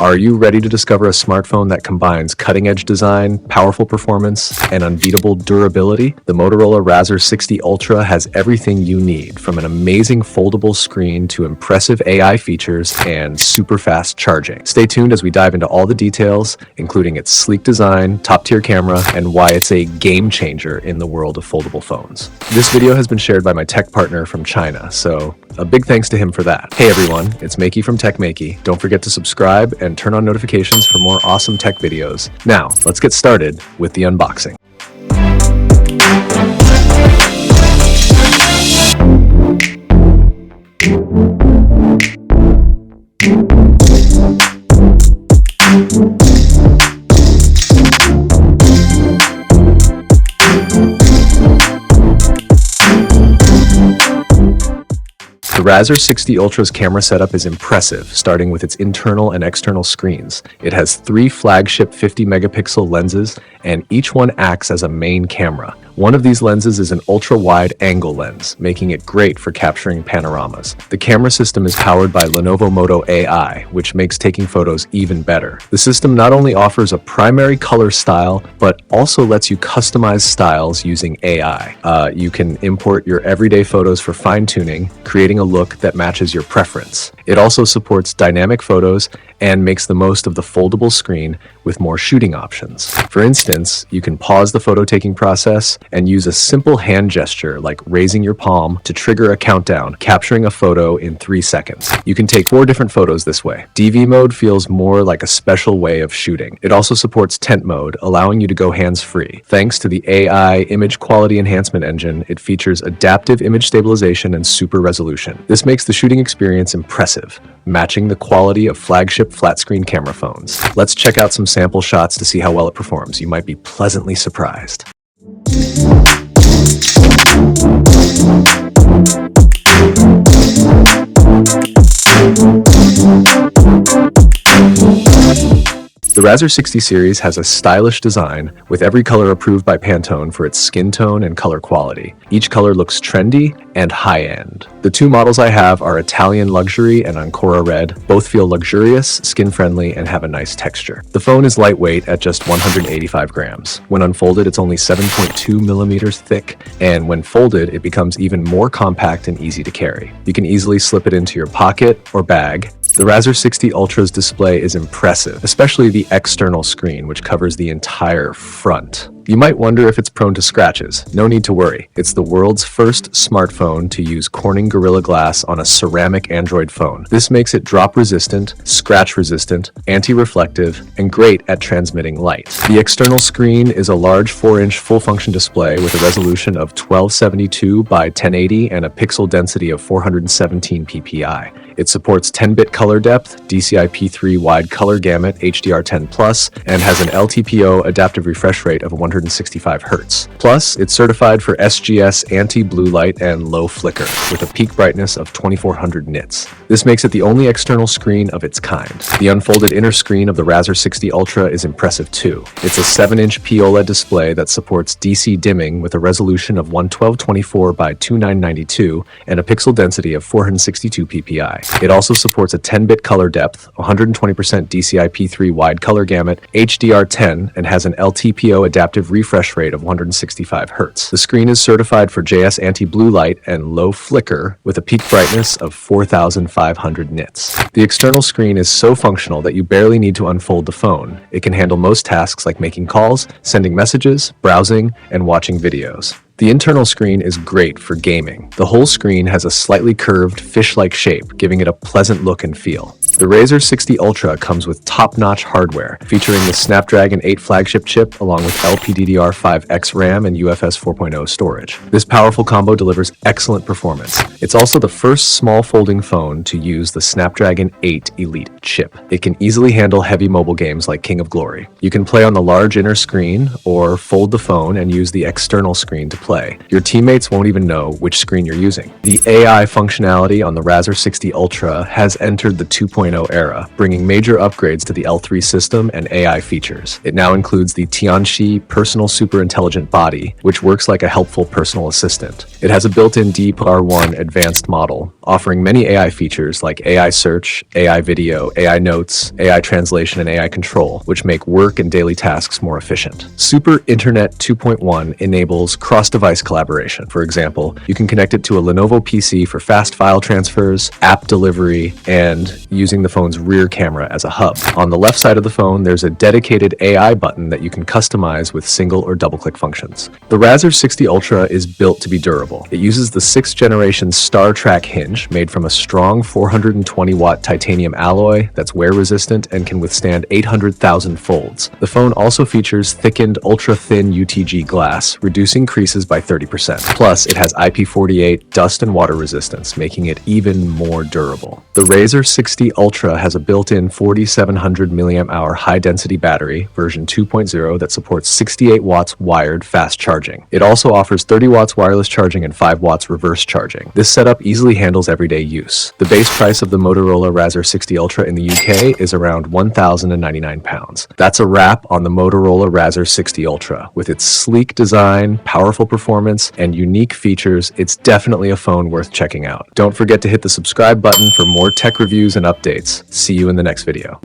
Are you ready to discover a smartphone that combines cutting-edge design, powerful performance, and unbeatable durability? The Motorola Razr 60 Ultra has everything you need, from an amazing foldable screen to impressive AI features and super fast charging. Stay tuned as we dive into all the details, including its sleek design, top-tier camera, and why it's a game changer in the world of foldable phones. This video has been shared by my tech partner from China, so a big thanks to him for that. Hey everyone, it's Maiky from Techmaiky. Don't forget to subscribe and turn on notifications for more awesome tech videos. Now, let's get started with the unboxing. The Razr 60 Ultra's camera setup is impressive, starting with its internal and external screens. It has 3 flagship 50-megapixel lenses, and each one acts as a main camera. One of these lenses is an ultra-wide angle lens, making it great for capturing panoramas. The camera system is powered by Lenovo Moto AI, which makes taking photos even better. The system not only offers a primary color style, but also lets you customize styles using AI. You can import your everyday photos for fine-tuning, creating a look that matches your preference. It also supports dynamic photos and makes the most of the foldable screen with more shooting options. For instance, you can pause the photo taking process and use a simple hand gesture like raising your palm to trigger a countdown, capturing a photo in 3 seconds. You can take 4 different photos this way. DV mode feels more like a special way of shooting. It also supports tent mode, allowing you to go hands-free. Thanks to the AI image quality enhancement engine, it features adaptive image stabilization and super resolution. This makes the shooting experience impressive, matching the quality of flagship flat-screen camera phones. Let's check out some sample shots to see how well it performs. You might be pleasantly surprised. The Razr 60 series has a stylish design, with every color approved by Pantone for its skin tone and color quality. Each color looks trendy and high-end. The 2 models I have are Italian Luxury and Ancora Red. Both feel luxurious, skin-friendly, and have a nice texture. The phone is lightweight at just 185 grams. When unfolded, it's only 7.2 millimeters thick, and when folded, it becomes even more compact and easy to carry. You can easily slip it into your pocket or bag. The Razr 60 Ultra's display is impressive, especially the external screen, which covers the entire front. You might wonder if it's prone to scratches. No need to worry. It's the world's first smartphone to use Corning Gorilla Glass on a ceramic Android phone. This makes it drop-resistant, scratch-resistant, anti-reflective, and great at transmitting light. The external screen is a large 4-inch full-function display with a resolution of 1272 by 1080 and a pixel density of 417 ppi. It supports 10-bit color depth, DCI-P3 wide color gamut HDR10+, and has an LTPO adaptive refresh rate of 165 Hz. Plus, it's certified for SGS anti-blue light and low flicker, with a peak brightness of 2400 nits. This makes it the only external screen of its kind. The unfolded inner screen of the Razr 60 Ultra is impressive too. It's a 7-inch POLED display that supports DC dimming with a resolution of 11224 by 2992 and a pixel density of 462 ppi. It also supports a 10-bit color depth, 120% DCI-P3 wide color gamut, HDR10, and has an LTPO adaptive refresh rate of 165 Hz. The screen is certified for JS anti-blue light and low flicker with a peak brightness of 4500 nits. The external screen is so functional that you barely need to unfold the phone. It can handle most tasks like making calls, sending messages, browsing, and watching videos. The internal screen is great for gaming. The whole screen has a slightly curved, fish-like shape, giving it a pleasant look and feel. The Razr 60 Ultra comes with top-notch hardware, featuring the Snapdragon 8 flagship chip along with LPDDR5X RAM and UFS 4.0 storage. This powerful combo delivers excellent performance. It's also the first small folding phone to use the Snapdragon 8 Elite chip. It can easily handle heavy mobile games like King of Glory. You can play on the large inner screen or fold the phone and use the external screen to play. Your teammates won't even know which screen you're using. The AI functionality on the Razr 60 Ultra has entered the 2.0 era, bringing major upgrades to the L3 system and AI features. It now includes the Tianqi Personal Super Intelligent Body, which works like a helpful personal assistant. It has a built-in D+R1 advanced model, offering many AI features like AI search, AI video, AI notes, AI translation, and AI control, which make work and daily tasks more efficient. Super Internet 2.1 enables cross-device collaboration. For example, you can connect it to a Lenovo PC for fast file transfers, app delivery, and using the phone's rear camera as a hub. On the left side of the phone, there's a dedicated AI button that you can customize with single or double-click functions. The Razr 60 Ultra is built to be durable. It uses the 6th generation Star Track hinge made from a strong 420-watt titanium alloy that's wear-resistant and can withstand 800,000 folds. The phone also features thickened ultra-thin UTG glass, reducing creases by 30%. Plus, it has IP48 dust and water resistance, making it even more durable. The Razr 60 Ultra has a built-in 4700 mAh high-density battery, version 2.0, that supports 68 watts wired fast charging. It also offers 30 watts wireless charging and 5 watts reverse charging. This setup easily handles everyday use. The base price of the Motorola Razr 60 Ultra in the UK is around £1,099. That's a wrap on the Motorola Razr 60 Ultra. With its sleek design, powerful performance, and unique features, it's definitely a phone worth checking out. Don't forget to hit the subscribe button for more tech reviews and updates. See you in the next video.